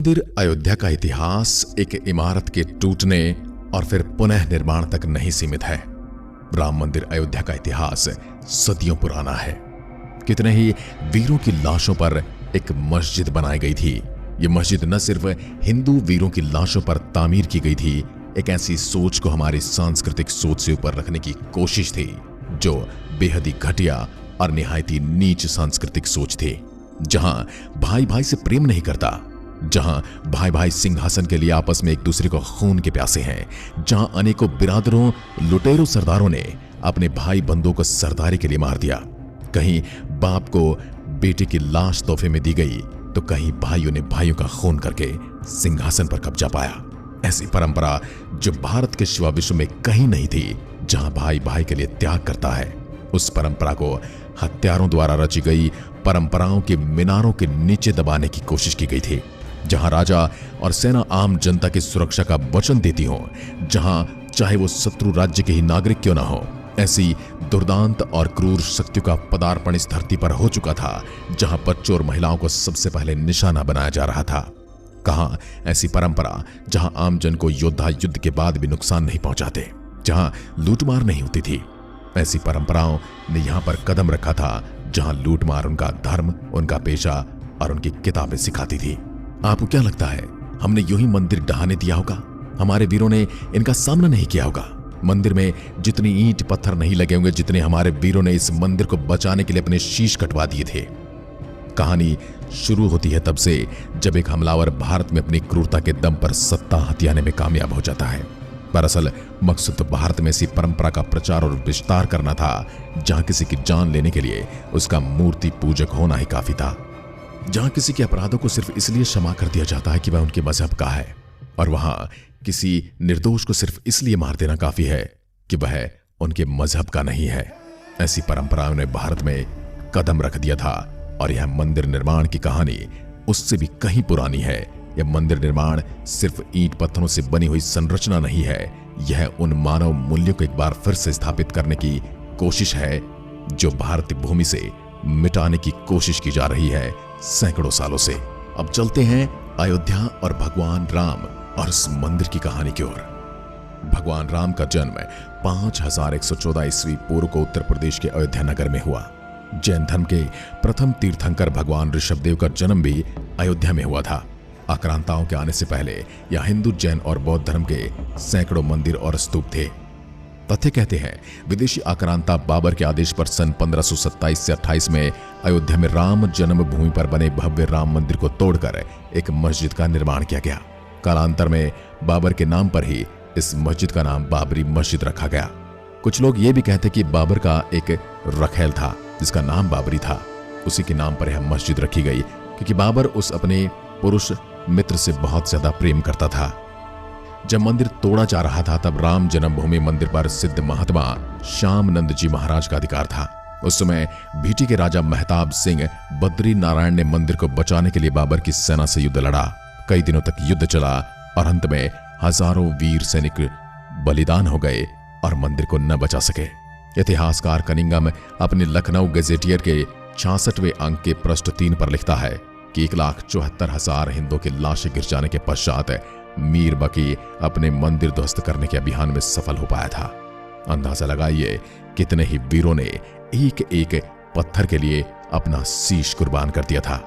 मंदिर अयोध्या का इतिहास एक इमारत के टूटने और फिर पुनः निर्माण तक नहीं सीमित है। राम मंदिर अयोध्या का इतिहास सदियों पुराना है। कितने ही वीरों की लाशों पर एक मस्जिद बनाई गई थी। ये मस्जिद न सिर्फ हिंदू वीरों की लाशों पर तामीर की गई थी, एक ऐसी सोच को हमारी सांस्कृतिक सोच से ऊपर रखने की कोशिश थी जो बेहद ही घटिया और निहायती नीच सांस्कृतिक सोच थी, जहां भाई भाई से प्रेम नहीं करता, जहां भाई भाई सिंहासन के लिए आपस में एक दूसरे को खून के प्यासे हैं, जहां अनेकों बिरादरों लुटेरों सरदारों ने अपने भाई बंधुओं को सरदारी के लिए मार दिया। कहीं बाप को बेटे की लाश तोहफे में दी गई तो कहीं भाइयों ने भाइयों का खून करके सिंहासन पर कब्जा पाया। ऐसी परंपरा जो भारत के शिवा विश्व में कहीं नहीं थी, जहां भाई भाई के लिए त्याग करता है, उस परंपरा को हत्यारों द्वारा रची गई परंपराओं के मीनारों के नीचे दबाने की कोशिश की गई थी। जहां राजा और सेना आम जनता की सुरक्षा का वचन देती हो, जहां चाहे वो शत्रु राज्य के ही नागरिक क्यों ना हो, ऐसी दुर्दांत और क्रूर शक्तियों का पदार्पण इस धरती पर हो चुका था, जहां बच्चों और महिलाओं को सबसे पहले निशाना बनाया जा रहा था। कहां ऐसी परंपरा जहां आम जन को योद्धा युद्ध के बाद भी नुकसान नहीं पहुंचाते, जहां लूटमार नहीं होती थी। ऐसी परंपराओं ने यहां पर कदम रखा था जहां लूटमार उनका धर्म, उनका पेशा और उनकी किताबें सिखाती थी। आपको क्या लगता है, हमने यूं ही मंदिर ढहाने दिया होगा? हमारे वीरों ने इनका सामना नहीं किया होगा? मंदिर में जितनी ईंट पत्थर नहीं लगे होंगे जितने हमारे वीरों ने इस मंदिर को बचाने के लिए अपने शीश कटवा दिए थे। कहानी शुरू होती है तब से जब एक हमलावर भारत में अपनी क्रूरता के दम पर सत्ता हथियाने में कामयाब हो जाता है। दरअसल मकसद तो भारत में ऐसी परंपरा का प्रचार और विस्तार करना था जहां किसी की जान लेने के लिए उसका मूर्ति पूजक होना ही काफी था, जहां किसी के अपराधों को सिर्फ इसलिए क्षमा कर दिया जाता है कि वह उनके मजहब का है, और वहां किसी निर्दोष को सिर्फ इसलिए मार देना काफी है कि वह उनके मजहब का नहीं है। ऐसी परंपराओं ने भारत में कदम रख दिया था, और यह मंदिर निर्माण की कहानी उससे भी कहीं पुरानी है। यह मंदिर निर्माण सिर्फ ईंट पत्थरों से बनी हुई संरचना नहीं है, यह उन मानव मूल्यों को एक बार फिर से स्थापित करने की कोशिश है जो भारतीय भूमि से मिटाने की कोशिश की जा रही है सैकड़ों सालों से। अब चलते हैं अयोध्या और भगवान राम और इस मंदिर की कहानी की ओर। भगवान राम का जन्म 5114 ईस्वी पूर्व को उत्तर प्रदेश के अयोध्या नगर में हुआ। जैन धर्म के प्रथम तीर्थंकर भगवान ऋषभदेव का जन्म भी अयोध्या में हुआ था। आक्रांताओं के आने से पहले यहां हिंदू, जैन और बौद्ध धर्म के सैकड़ों मंदिर और स्तूप थे। तथ्य कहते हैं विदेशी आक्रांता बाबर के आदेश पर सन 1527 से 28 में अयोध्या में राम जन्मभूमि पर बने भव्य राम मंदिर को तोड़कर एक मस्जिद का निर्माण किया गया। कालांतर में बाबर के नाम पर ही इस मस्जिद का नाम बाबरी मस्जिद रखा गया। कुछ लोग ये भी कहते कि बाबर का एक रखेल था जिसका नाम बाबरी था, उसी के नाम पर यह मस्जिद रखी गई क्योंकि बाबर उस अपने पुरुष मित्र से बहुत ज्यादा प्रेम करता था। जब मंदिर तोड़ा जा रहा था तब राम जन्मभूमि मंदिर पर सिद्ध महात्मा श्याम नंद जी महाराज का अधिकार था। उस समय भीटी के राजा मेहताब सिंह बद्री नारायण ने मंदिर को बचाने के लिए बाबर की सेना से युद्ध लड़ा। कई दिनों तक युद्ध चला और अंत में हजारों वीर सैनिक बलिदान हो गए और मंदिर को न बचा सके। इतिहासकार कनिंगम अपने लखनऊ गजेटियर के 66वें अंक के पृष्ठ 3 पर लिखता है कि 1,74,000 हिंदुओं की लाशें गिर जाने के पश्चात मीर बकी अपने मंदिर ध्वस्त करने के अभियान में सफल हो पाया था। अंदाजा लगाइए कितने ही वीरों ने एक एक पत्थर के लिए अपना शीश कुर्बान कर दिया था।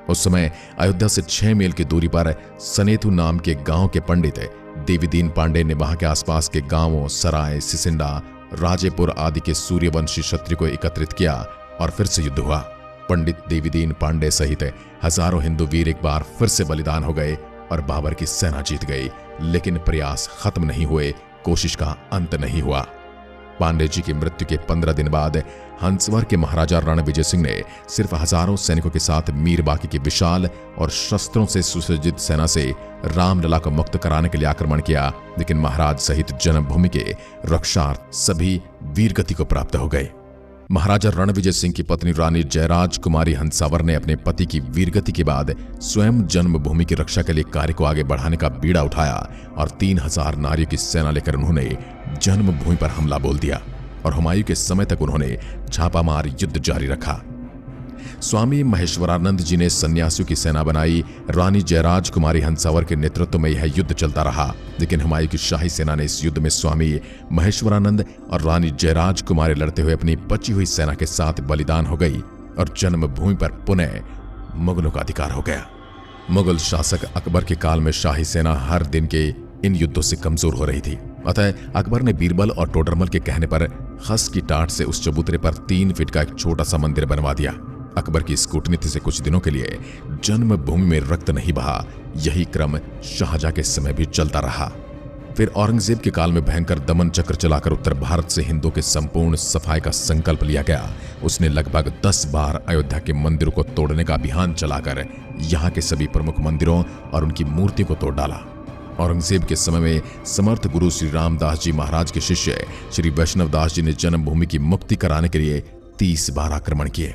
उस समय अयोध्या से 6 मील की दूरी पर सनेतु नाम के गांव के पंडित देवीदीन पांडे ने वहां के आसपास के गांवों सराय, सिसिंडा, राजेपुर आदि के सूर्यवंशी क्षत्रिय को एकत्रित किया और फिर से युद्ध हुआ। पंडित देवीदीन पांडे सहित हजारों हिंदू वीर एक बार फिर से बलिदान हो गए और बाबर की सेना जीत गई, लेकिन प्रयास खत्म नहीं हुए, कोशिश का अंत नहीं हुआ। पांडे जी की मृत्यु के 15 दिन बाद हंसवर के महाराजा रणविजय सिंह ने सिर्फ हजारों सैनिकों के साथ मीर बाकी की विशाल और शस्त्रों से सुसज्जित सेना से रामलला को मुक्त कराने के लिए आक्रमण किया, लेकिन महाराज सहित जन्मभूमि के रक्षार्थ सभी वीरगति को प्राप्त हो गए। महाराजा रणविजय सिंह की पत्नी रानी जयराज कुमारी हंसावर ने अपने पति की वीरगति के बाद स्वयं जन्मभूमि की रक्षा के लिए कार्य को आगे बढ़ाने का बीड़ा उठाया और 3000 नारियों की सेना लेकर उन्होंने जन्मभूमि पर हमला बोल दिया और हुमायूं के समय तक उन्होंने छापामार युद्ध जारी रखा। स्वामी महेश्वरानंद जी ने सन्यासियों की सेना बनाई। रानी जयराज कुमारी हंसावर के नेतृत्व में यह युद्ध चलता रहा, लेकिन हुमायूं की शाही सेना ने इस युद्ध में स्वामी महेश्वरानंद और रानी जयराज कुमारी लड़ते हुए अपनी बची हुई सेना के साथ बलिदान हो गई और जन्मभूमि पर पुनः मुगलों का अधिकार हो गया। मुगल शासक अकबर के काल में शाही सेना हर दिन के इन युद्धों से कमजोर हो रही थी। अतः अकबर ने बीरबल और टोडरमल के कहने पर खस की टाट से उस चबूतरे पर 3 फीट का एक छोटा सा मंदिर बनवा दिया। अकबर की इस कूटनीति से कुछ दिनों के लिए जन्मभूमि में रक्त नहीं बहा। यही क्रम शाहजहां के समय भी चलता रहा। फिर औरंगजेब के काल में भयंकर दमन चक्र चलाकर उत्तर भारत से हिंदुओं के संपूर्ण सफाई का संकल्प लिया गया। उसने लगभग 10 बार अयोध्या के मंदिरों को तोड़ने का अभियान चलाकर यहाँ के सभी प्रमुख मंदिरों और उनकी मूर्तियों को तोड़ डाला। औरंगजेब के समय में समर्थ गुरु श्री रामदास जी महाराज के शिष्य श्री वैष्णव दास जी ने जन्मभूमि की मुक्ति कराने के लिए 30 बार आक्रमण किए।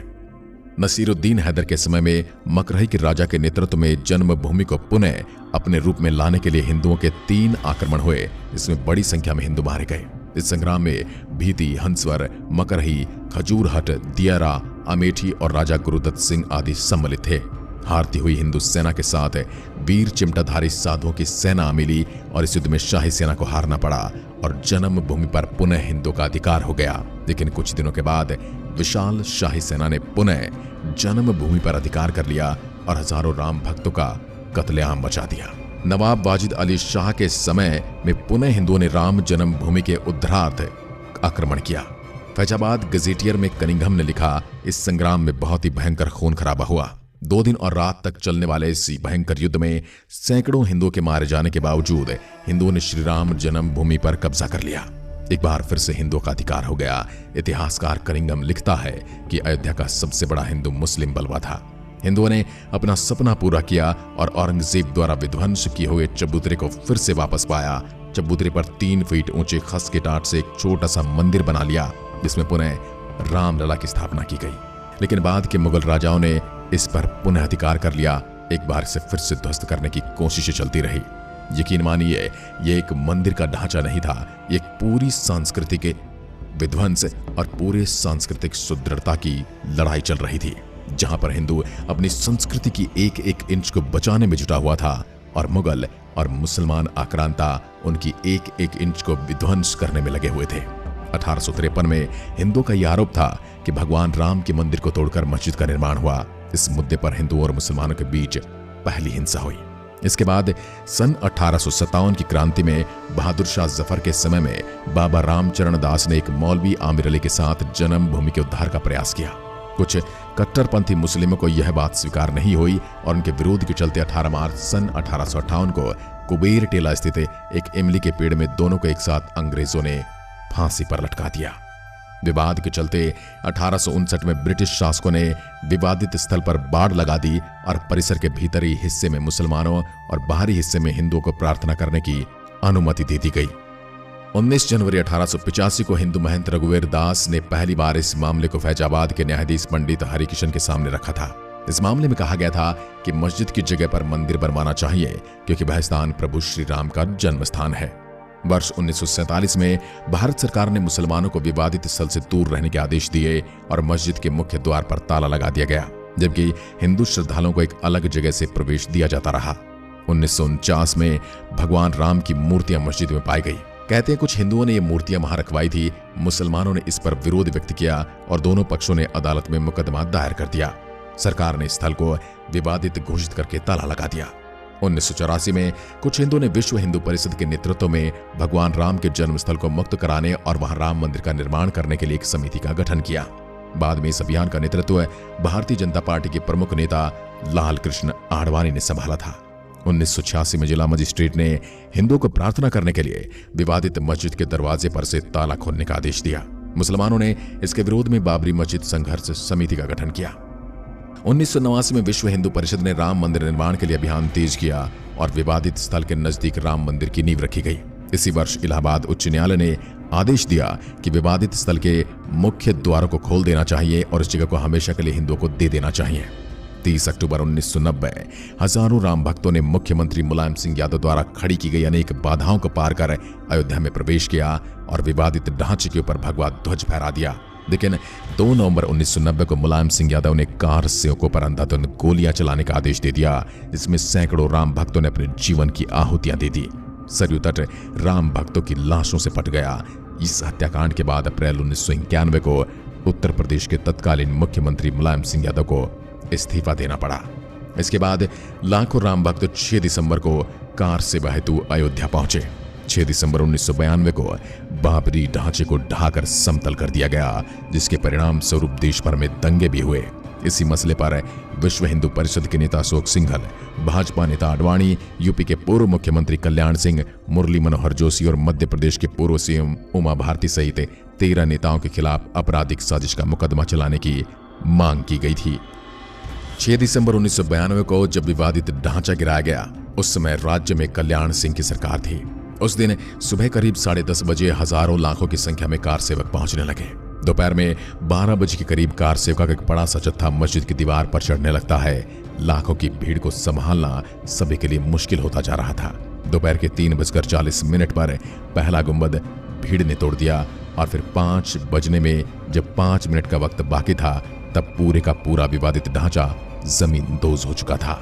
नसीरुद्दीन हैदर के समय में मकरही के राजा के नेतृत्व में जन्मभूमि को पुनः अपने रूप में लाने के लिए हिंदुओं के 3 आक्रमण हुए। इसमें बड़ी संख्या में हिंदू मारे गए। इस संग्राम में भीति, हंसवर, मकरही, खजूरहट, दियारा, अमेठी और राजा गुरुदत्त सिंह आदि सम्मिलित थे। हारती हुई हिंदू सेना के साथ वीर चिमटाधारी साधुओं की सेना मिली और इस युद्ध में शाही सेना को हारना पड़ा और जन्मभूमि पर पुनः हिंदुओं का अधिकार हो गया। लेकिन कुछ दिनों के बाद विशाल शाही सेना ने पुनः जन्मभूमि पर अधिकार कर लिया और हजारों राम भक्तों का कत्लेआम मचा दिया। नवाब वाजिद अली शाह के समय में पुनः हिंदुओं ने राम जन्मभूमि के उद्धरार्थ आक्रमण किया। फैजाबाद गजेटियर में कनिंघम ने लिखा, इस संग्राम में बहुत ही भयंकर खून खराबा हुआ। 2 दिन और रात तक चलने वाले इस भयंकर युद्ध में सैकड़ों हिंदुओं के मारे जाने के बावजूद हिंदुओं ने श्री राम जन्मभूमि पर कब्जा कर लिया। एक बार फिर से हिंदुओं का अधिकार हो गया। इतिहासकार कनिंघम लिखता है कि अयोध्या का सबसे बड़ा हिंदू मुस्लिम बलवा था। हिंदुओं ने अपना सपना पूरा किया और औरंगजेब द्वारा विध्वंस किए हुए चबूतरे को फिर से वापस पाया। चबूतरे पर 3 फीट ऊंचे खस के टाट से एक छोटा सा मंदिर बना लिया, जिसमें पुनः रामलला की स्थापना की गई। लेकिन बाद के मुगल राजाओं ने इस पर पुनः अधिकार कर लिया। एक बार से फिर से ध्वस्त करने की कोशिशें चलती रही। यकीन मानिए, ये एक मंदिर का ढांचा नहीं था, ये एक पूरी सांस्कृतिक विध्वंस और पूरे सांस्कृतिक सुदृढ़ता की लड़ाई चल रही थी, जहां पर हिंदू अपनी संस्कृति की एक एक इंच को बचाने में जुटा हुआ था और मुगल और मुसलमान आक्रांता उनकी एक एक इंच को विध्वंस करने में लगे हुए थे। 1853 में हिंदुओं का यह आरोप था कि भगवान राम के मंदिर को तोड़कर मस्जिद का निर्माण हुआ। इस मुद्दे पर हिंदुओं और मुसलमानों के बीच पहली हिंसा हुई। इसके बाद सन 1857 की क्रांति में बहादुर शाह जफर के समय में बाबा रामचरण दास ने एक मौलवी आमिर अली के साथ जन्मभूमि के उद्धार का प्रयास किया। कुछ कट्टरपंथी मुस्लिमों को यह बात स्वीकार नहीं हुई और उनके विरोध के चलते 18 मार्च सन 1858 को कुबेर टेला स्थित एक इमली के पेड़ में दोनों को एक साथ अंग्रेजों ने फांसी पर लटका दिया। विवाद के चलते 1859 में ब्रिटिश शासकों ने विवादित स्थल पर बाड़ लगा दी और परिसर के भीतरी हिस्से में मुसलमानों और बाहरी हिस्से में हिंदुओं को प्रार्थना करने की अनुमति दे दी गई। 19 जनवरी 1885 को हिंदू महंत रघुवीर दास ने पहली बार इस मामले को फैजाबाद के न्यायाधीश पंडित हरिकिशन के सामने रखा था। इस मामले में कहा गया था कि मस्जिद की जगह पर मंदिर बनवाना चाहिए, क्योंकि वह स्थान प्रभु श्री राम का जन्म स्थान है। वर्ष 1947 में भारत सरकार ने मुसलमानों को विवादित स्थल से दूर रहने के आदेश दिए और मस्जिद के मुख्य द्वार पर ताला लगा दिया गया, जबकि हिंदू श्रद्धालुओं को एक अलग जगह से प्रवेश दिया जाता रहा। 1949 में भगवान राम की मूर्तियां मस्जिद में पाई गई। कहते हैं कुछ हिंदुओं ने ये मूर्तियां वहां रखवाई थी। मुसलमानों ने इस पर विरोध व्यक्त किया और दोनों पक्षों ने अदालत में मुकदमा दायर कर दिया। सरकार ने स्थल को विवादित घोषित करके ताला लगा दिया। 1984 में कुछ हिंदुओं ने विश्व हिंदू परिषद के नेतृत्व में भगवान राम के जन्मस्थल को मुक्त कराने और वहां राम मंदिर का निर्माण करने के लिए एक समिति का गठन किया। बाद में इस अभियान का नेतृत्व भारतीय जनता पार्टी के प्रमुख नेता लाल कृष्ण आडवाणी ने संभाला था। 1986 में जिला मजिस्ट्रेट ने हिंदुओं को प्रार्थना करने के लिए विवादित मस्जिद के दरवाजे पर से ताला खोलने का आदेश दिया। मुसलमानों ने इसके विरोध में बाबरी मस्जिद संघर्ष समिति का गठन किया। 1989 में विश्व हिंदू परिषद ने राम मंदिर निर्माण के लिए अभियान तेज किया और विवादित स्थल के नजदीक राम मंदिर की नींव रखी गई। इसी वर्ष इलाहाबाद उच्च न्यायालय ने आदेश दिया कि विवादित स्थल के मुख्य द्वारों को खोल देना चाहिए और इस जगह को हमेशा के लिए हिंदुओं को दे देना चाहिए। 30 अक्टूबर 1990 हजारों राम भक्तों ने मुख्यमंत्री मुलायम सिंह यादव द्वारा खड़ी की गई अनेक बाधाओं को पार कर अयोध्या में प्रवेश किया और विवादित ढांचे के ऊपर भगवा ध्वज फहरा दिया। लेकिन 2 नवंबर 1990 को मुलायम सिंह यादव ने कार सेवकों पर अंधाधुंध गोलियां चलाने का आदेश दे दिया, जिसमें सैकड़ों राम भक्तों ने अपने जीवन की आहुतियां दे दी। सरयू तट राम भक्तों की लाशों से पट गया। इस हत्याकांड के बाद अप्रैल 1991 को उत्तर प्रदेश के तत्कालीन मुख्यमंत्री मुलायम सिंह यादव को इस्तीफा देना पड़ा। इसके बाद लाखों राम भक्त 6 दिसंबर को कार सेवा हेतु अयोध्या पहुंचे। 6 दिसंबर 1992 को बाबरी ढांचे को ढाकर समतल कर दिया गया, जिसके परिणाम स्वरूप देश भर में दंगे भी हुए। इसी मसले पर विश्व हिंदू परिषद के नेता अशोक सिंघल, भाजपा नेता आडवाणी, यूपी के पूर्व मुख्यमंत्री कल्याण सिंह, मुरली मनोहर जोशी और मध्य प्रदेश के पूर्व सीएम उमा भारती सहित 13 नेताओं के खिलाफ आपराधिक साजिश का मुकदमा चलाने की मांग की गई थी। 6 दिसंबर 1992 को जब विवादित ढांचा गिराया गया, उस समय राज्य में कल्याण सिंह की सरकार थी। उस दिन सुबह करीब 10:30 बजे हजारों लाखों की संख्या में कार सेवक पहुंचने लगे। दोपहर में 12 बजे के करीब कार सेवका का एक बड़ा सा जत्था मस्जिद की दीवार पर चढ़ने लगता है। लाखों की भीड़ को संभालना सभी के लिए मुश्किल होता जा रहा था। दोपहर के 3:40 पर पहला गुंबद भीड़ ने तोड़ दिया और फिर 5 बजने में जब 5 मिनट का वक्त बाकी था, तब पूरे का पूरा विवादित ढांचा जमींदोज हो चुका था।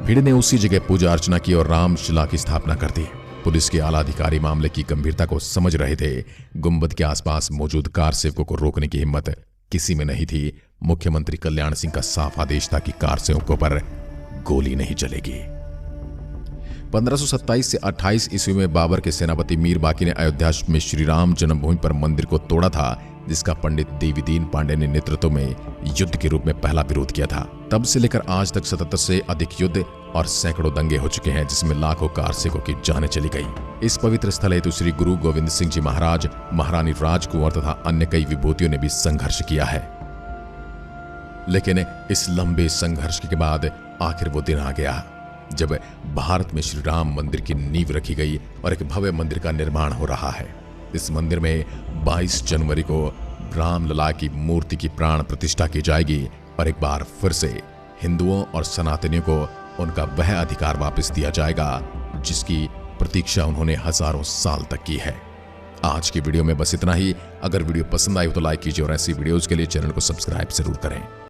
भीड़ ने उसी जगह पूजा अर्चना की और रामशिला की स्थापना कर दी। पुलिस के आला अधिकारी मामले की गंभीरता को समझ रहे थे। गुंबद के आसपास मौजूद कार सेवकों को रोकने की हिम्मत किसी में नहीं थी। मुख्यमंत्री कल्याण सिंह का साफ आदेश था कि कार सेवकों पर गोली नहीं चलेगी। 1527 से 28 ईस्वी में बाबर के सेनापति मीर बाकी ने अयोध्या में श्री राम जन्मभूमि पर मंदिर को तोड़ा था, जिसका पंडित देवीदीन पांडे ने नेतृत्व में युद्ध के रूप में पहला विरोध किया था। तब से लेकर आज तक 77 से अधिक युद्ध और सैकड़ों दंगे हो चुके हैं, जिसमें लाखों कार सेवकों की जानें चली गई। इस पवित्र स्थल हेतु श्री गुरु गोविंद सिंह जी महाराज, महारानी राजकुंवर तथा अन्य कई विभूतियों ने भी संघर्ष किया है। लेकिन इस लंबे संघर्ष के बाद आखिर वो दिन आ गया जब भारत में श्री राम मंदिर की नींव रखी गई और एक भव्य मंदिर का निर्माण हो रहा है। इस मंदिर में 22 जनवरी को रामलला की मूर्ति की प्राण प्रतिष्ठा की जाएगी और एक बार फिर से हिंदुओं और सनातनियों को उनका वह अधिकार वापस दिया जाएगा जिसकी प्रतीक्षा उन्होंने हजारों साल तक की है। आज की वीडियो में बस इतना ही। अगर वीडियो पसंद आई तो लाइक कीजिए और ऐसी वीडियोस के लिए चैनल को सब्सक्राइब जरूर करें।